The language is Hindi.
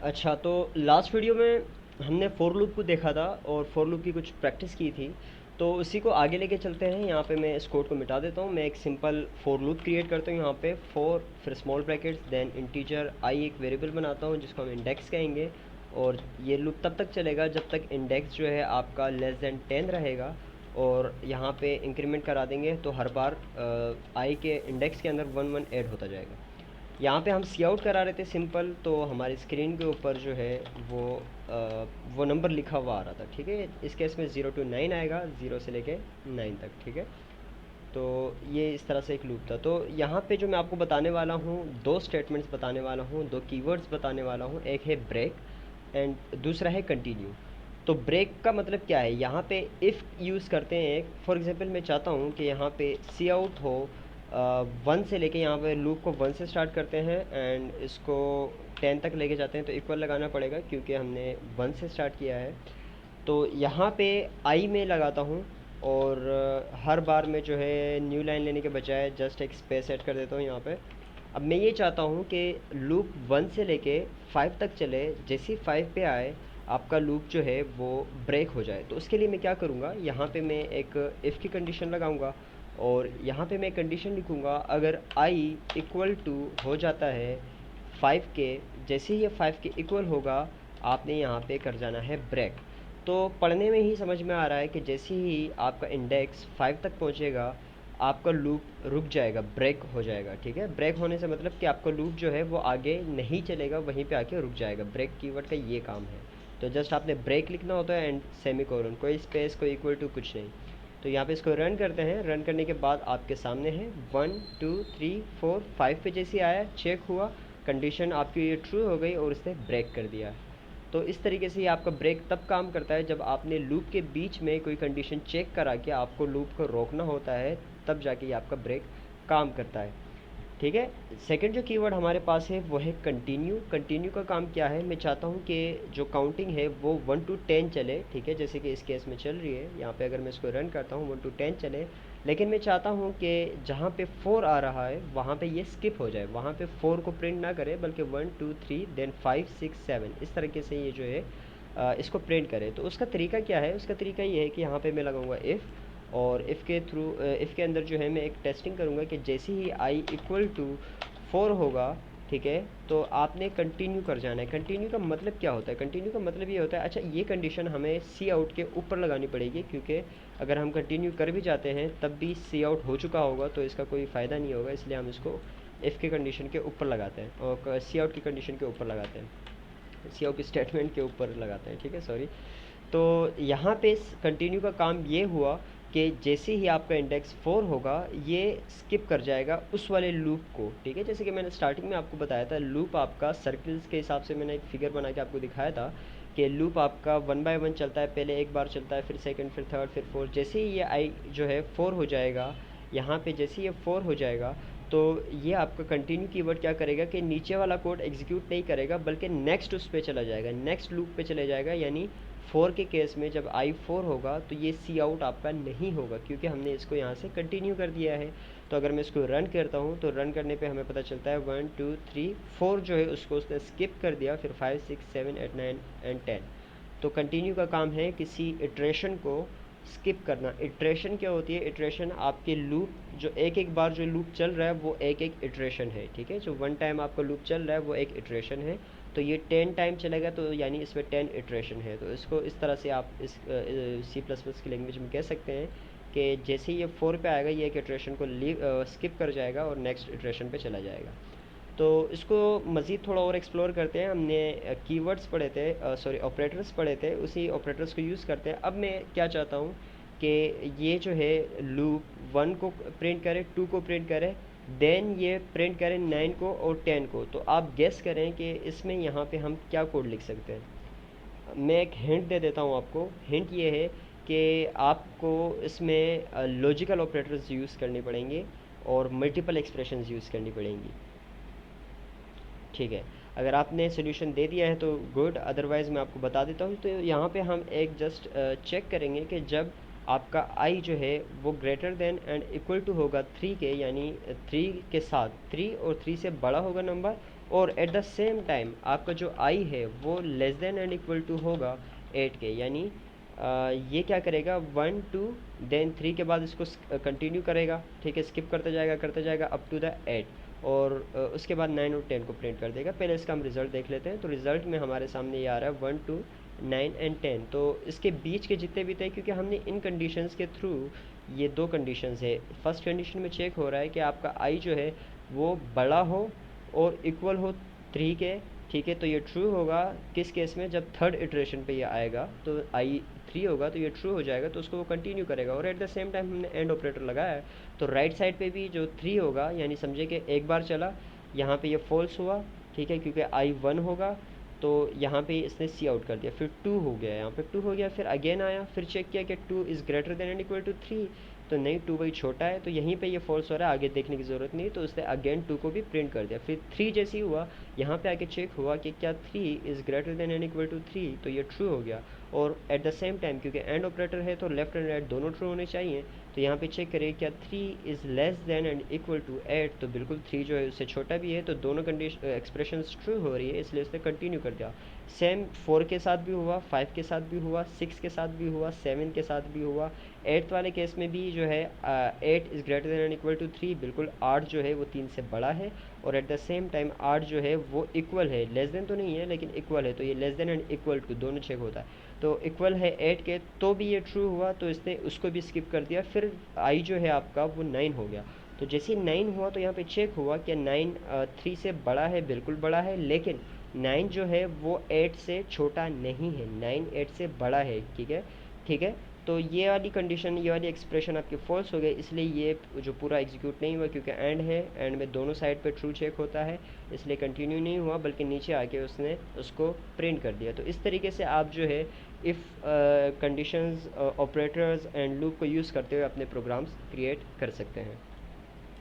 अच्छा, तो लास्ट वीडियो में हमने फ़ोर लूप को देखा था और फ़ोर लूप की कुछ प्रैक्टिस की थी। तो उसी को आगे लेके चलते हैं। यहाँ पे मैं इस कोड को मिटा देता हूँ। मैं एक सिंपल फ़ोर लूप क्रिएट करता हूँ यहाँ पे, फोर फिर स्मॉल ब्रैकेट्स देन इंटीजर आई एक वेरिएबल बनाता हूँ जिसको हम इंडेक्स कहेंगे। और ये लूप तब तक चलेगा जब तक इंडेक्स जो है आपका लेस दैन 10 रहेगा। और यहाँ पे इंक्रीमेंट करा देंगे तो हर बार आई के इंडेक्स के अंदर वन वन ऐड होता जाएगा। यहाँ पे हम सी आउट करा रहे थे सिंपल, तो हमारी स्क्रीन के ऊपर जो है वो वो नंबर लिखा हुआ आ रहा था। ठीक है, इस केस में 0 to 9 आएगा, 0 से लेके 9 तक। ठीक है, तो ये इस तरह से एक लूप था। तो यहाँ पे जो मैं आपको बताने वाला हूँ, दो स्टेटमेंट्स बताने वाला हूँ, दो कीवर्ड्स बताने वाला हूँ। एक है ब्रेक एंड दूसरा है कंटिन्यू। तो ब्रेक का मतलब क्या है, यहाँ पे इफ़ यूज़ करते हैं। एक फॉर एग्जांपल मैं चाहता हूँ कि यहाँ पे सी आउट हो 1 से लेके, यहाँ पे लूप को 1 से स्टार्ट करते हैं एंड इसको 10 तक लेके जाते हैं। तो इक्वल लगाना पड़ेगा क्योंकि हमने 1 से स्टार्ट किया है। तो यहाँ पे आई में लगाता हूँ और हर बार में जो है न्यू लाइन लेने के बजाय जस्ट एक स्पेस ऐड कर देता हूँ यहाँ पे। अब मैं ये चाहता हूँ कि लूप 1 से लेके 5 तक चले, जैसे ही 5 पे आए आपका लूप जो है वो ब्रेक हो जाए। तो उसके लिए मैं क्या करूँगा, यहाँ पे मैं एक इफ़ की कंडीशन लगाऊँगा और यहाँ पे मैं कंडीशन लिखूँगा, अगर आई इक्वल टू हो जाता है 5 के, जैसे ही ये 5 के इक्वल होगा आपने यहाँ पे कर जाना है ब्रेक। तो पढ़ने में ही समझ में आ रहा है कि जैसे ही आपका इंडेक्स 5 तक पहुँचेगा आपका लूप रुक जाएगा, ब्रेक हो जाएगा। ठीक है, ब्रेक होने से मतलब कि आपका लूप जो है वो आगे नहीं चलेगा, वहीं पे आके रुक जाएगा। ब्रेक कीवर्ड का ये काम है। तो जस्ट आपने ब्रेक लिखना होता है एंड सेमी कोलन, कोई स्पेस कोई इक्वल टू कुछ नहीं। तो यहाँ पे इसको रन करते हैं। रन करने के बाद आपके सामने है 1 2 3 4 5 पे जैसे आया चेक हुआ, कंडीशन आपकी ये ट्रू हो गई और इसने ब्रेक कर दिया। तो इस तरीके से ये आपका ब्रेक तब काम करता है जब आपने लूप के बीच में कोई कंडीशन चेक करा के आपको लूप को रोकना होता है, तब जाके ये आपका ब्रेक काम करता है। ठीक है, सेकंड जो कीवर्ड हमारे पास है वो है कंटिन्यू। कंटिन्यू का काम क्या है, मैं चाहता हूँ कि जो काउंटिंग है वो 1 to 10 चले। ठीक है, जैसे कि इस केस में चल रही है। यहाँ पे अगर मैं इसको रन करता हूँ 1 to 10 चले, लेकिन मैं चाहता हूँ कि जहाँ पे 4 आ रहा है वहाँ पे ये स्किप हो जाए, वहाँ पे 4 को प्रिंट ना करे बल्कि 1 2 3 देन 5 6 7 इस तरीके से ये जो है इसको प्रिंट करे। तो उसका तरीका क्या है, उसका तरीका ये है कि यहाँ पे मैं लगाऊंगा इफ़, और इफ़ के थ्रू इफ़ के अंदर जो है मैं एक टेस्टिंग करूँगा कि जैसे ही आई इक्वल टू 4 होगा, ठीक है, तो आपने कंटिन्यू कर जाना है। कंटिन्यू का मतलब क्या होता है, कंटिन्यू का मतलब ये होता है, अच्छा ये कंडीशन हमें सी आउट के ऊपर लगानी पड़ेगी क्योंकि अगर हम कंटिन्यू कर भी जाते हैं तब भी सी आउट हो चुका होगा तो इसका कोई फ़ायदा नहीं होगा। इसलिए हम इसको इफ़ के कंडीशन के ऊपर लगाते हैं और सी आउट की कंडीशन के ऊपर लगाते हैं, सी आउट स्टेटमेंट के ऊपर लगाते हैं। ठीक है, सॉरी। तो यहाँ पे कंटिन्यू का काम ये हुआ कि जैसे ही आपका इंडेक्स 4 होगा ये स्किप कर जाएगा उस वाले लूप को। ठीक है, जैसे कि मैंने स्टार्टिंग में आपको बताया था, लूप आपका सर्कल्स के हिसाब से मैंने एक फिगर बना के आपको दिखाया था कि लूप आपका 1 बाय 1 चलता है। पहले एक बार चलता है, फिर सेकंड, फिर थर्ड, फिर फोर्थ। जैसे ही ये आई जो है 4 हो जाएगा, यहाँ पे जैसे ये 4 हो जाएगा तो ये आपका कंटिन्यू कीवर्ड क्या करेगा कि नीचे वाला कोड एग्जीक्यूट नहीं करेगा बल्कि नेक्स्ट उस पर चला जाएगा, नेक्स्ट लूप पे चले जाएगा। यानी 4 के केस में जब आई 4 होगा तो ये सी आउट आपका नहीं होगा क्योंकि हमने इसको यहाँ से कंटिन्यू कर दिया है। तो अगर मैं इसको रन करता हूँ तो रन करने पे हमें पता चलता है 1 2 3 4 जो है उसको उसने स्किप कर दिया, फिर 5 6 7 8 9 एंड 10। तो कंटिन्यू का काम है किसी इटरेशन को स्किप करना। इटरेशन क्या होती है, इटरेशन आपके लूप जो एक एक बार जो लूप चल रहा है वो एक एक इटरेशन है। ठीक है, जो 1 टाइम आपका लूप चल रहा है वो एक इटरेशन है। तो ये 10 टाइम चलेगा तो यानी इसमें 10 इटरेशन है। तो इसको इस तरह से आप इस सी प्लस प्लस की लैंग्वेज में कह सकते हैं कि जैसे ही ये 4 पे आएगा ये एक इटरेशन को स्किप कर जाएगा और नेक्स्ट इटरेशन पे चला जाएगा। तो इसको मज़ीद थोड़ा और एक्सप्लोर करते हैं। हमने कीवर्ड्स पढ़े थे, सॉरी ऑपरेटर्स पढ़े थे, उसी ऑपरेटर्स को यूज़ करते हैं। अब मैं क्या चाहता हूँ कि ये जो है लूप 1 को प्रिंट करे, 2 को प्रिंट करे, देन ये प्रिंट करें 9 को और 10 को। तो आप गेस करें कि इसमें यहाँ पे हम क्या कोड लिख सकते हैं। मैं एक हिंट दे देता हूँ आपको। हिंट ये है कि आपको इसमें लॉजिकल ऑपरेटर्स यूज़ करने पड़ेंगे और मल्टीपल एक्सप्रेशंस यूज़ करनी पड़ेंगी। ठीक है, अगर आपने सोल्यूशन दे दिया है तो गुड, अदरवाइज़ मैं आपको बता देता हूँ। तो यहाँ पे हम एक जस्ट चेक करेंगे कि जब आपका आई जो है वो greater than and equal to होगा 3 के, यानी 3 के साथ 3 और 3 से बड़ा होगा नंबर, और एट द सेम टाइम आपका जो आई है वो less than and equal to होगा 8 के, यानी ये क्या करेगा 1 2 देन 3 के बाद इसको कंटिन्यू करेगा, ठीक है, स्किप करते जाएगा अप टू द 8 और उसके बाद 9 और 10 को प्रिंट कर देगा। पहले इसका हम रिज़ल्ट देख लेते हैं। तो रिज़ल्ट में हमारे सामने ये आ रहा है 1 2 9 एंड 10। तो इसके बीच के जितने भी थे, क्योंकि हमने इन कंडीशंस के थ्रू, ये दो कंडीशंस है, फर्स्ट कंडीशन में चेक हो रहा है कि आपका आई जो है वो बड़ा हो और इक्वल हो 3 के, ठीक है। तो ये ट्रू होगा किस केस में, जब थर्ड इटरेशन पे ये आएगा तो आई 3 होगा तो ये ट्रू हो जाएगा, तो उसको वो कंटिन्यू करेगा। और एट द सेम टाइम हमने एंड ऑपरेटर लगाया है, तो राइट साइड पे भी जो 3 होगा, यानी समझे कि एक बार चला, यहाँ पे ये फॉल्स हुआ, ठीक है, क्योंकि आई 1 होगा, तो यहाँ पे इसने सी आउट कर दिया। फिर 2 हो गया, यहाँ पे 2 हो गया, फिर अगेन आया, फिर चेक किया कि 2 is greater than and equal to 3, तो नहीं 2 वही छोटा है, तो यहीं पे ये फॉल्स हो रहा है, आगे देखने की ज़रूरत नहीं, तो उसने अगेन 2 को भी प्रिंट कर दिया। फिर 3 जैसे ही हुआ, यहाँ पे आके चेक हुआ कि क्या 3 is greater than and equal to 3, तो ये ट्रू हो गया। और एट द सेम टाइम क्योंकि एंड ऑपरेटर है तो लेफ्ट एंड राइट दोनों ट्रू होने चाहिए, तो यहाँ पे चेक करें क्या 3 is less than and equal to 8, तो बिल्कुल 3 जो है उससे छोटा भी है, तो दोनों कंडीशन एक्सप्रेशन ट्रू हो रही है, इसलिए उसने कंटिन्यू कर दिया। सेम 4 के साथ भी हुआ, 5 के साथ भी हुआ, 6 के साथ भी हुआ, 7 के साथ भी हुआ। 8th वाले केस में भी जो है 8 is greater than and equal to 3, बिल्कुल 8 जो है वो 3 से बड़ा है, और एट द सेम टाइम 8 जो है वो इक्वल है, लेस देन तो नहीं है लेकिन इक्वल है, तो ये less than and equal to दोनों चेक होता है, तो इक्वल है 8 के, तो भी ये ट्रू हुआ, तो इसने उसको भी स्किप कर दिया। फिर आई जो है आपका वो 9 हो गया, तो जैसे ही 9 हुआ तो यहाँ पे चेक हुआ कि 9 3 से बड़ा है, बिल्कुल बड़ा है, लेकिन 9 जो है वो 8 से छोटा नहीं है, 9 8 से बड़ा है, ठीक है, ठीक है। तो ये वाली कंडीशन, ये वाली एक्सप्रेशन आपकी फॉल्स हो गई, इसलिए ये जो पूरा एग्जीक्यूट नहीं हुआ, क्योंकि एंड है, एंड में दोनों साइड पे ट्रू चेक होता है, इसलिए कंटिन्यू नहीं हुआ, बल्कि नीचे आके उसने उसको प्रिंट कर दिया। तो इस तरीके से आप जो है if conditions, operators and loop को यूज़ करते हुए अपने प्रोग्राम्स क्रिएट कर सकते हैं।